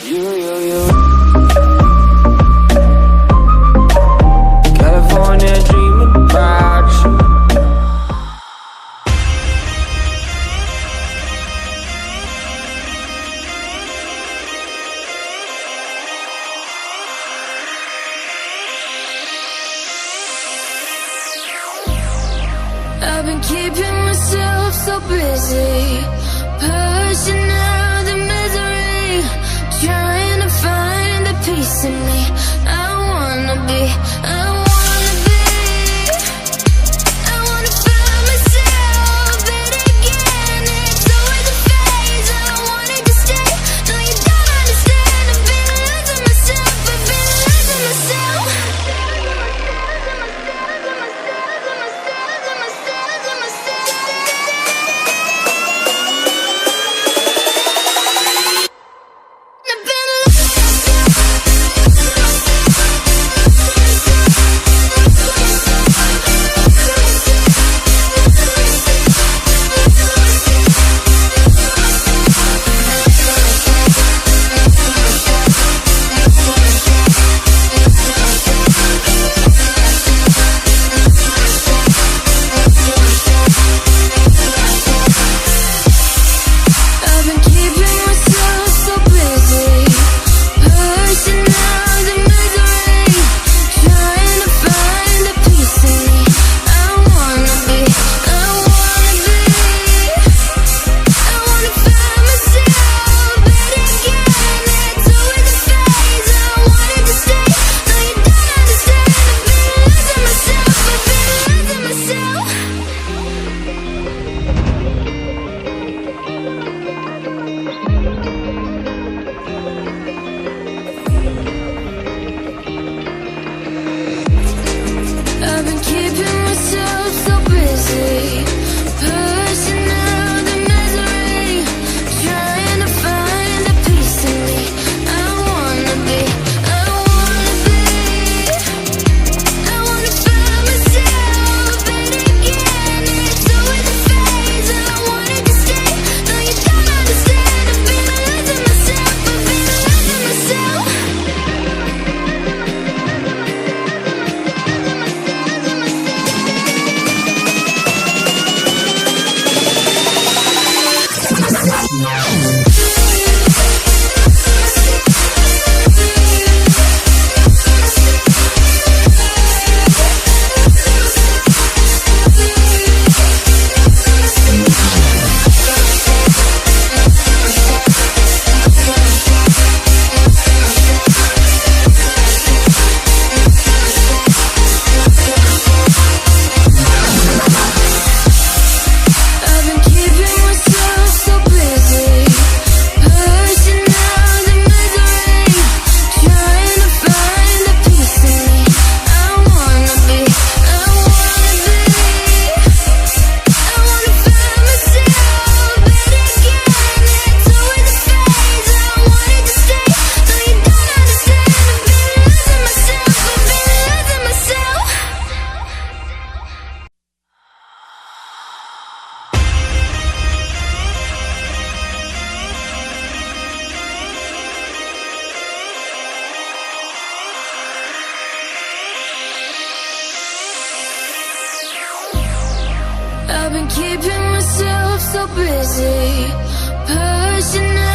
You. California dreaming about you. I've been keeping myself so busy, pushing out the misery, trying to find the peace in me. I wanna be find myself, but again, it's always a phase. I wanted to stay, no you don't understand. I've been losing myself, I've been losing myself. I've been keeping myself so busy, pushing out the misery, trying to find the peace in me. I wanna find myself, but again, it's always a phase. I wanted to stay, no you don't understand. I've been losing myself, I've been losing myself. I've been keeping myself so busy, pushing out the misery, trying to find the peace in me. I wanna find myself, but again, it's always a phase. I wanted to stay, no you don't understand. I've been losing myself, I've been losing myself. I've been keeping myself so busy, pushing out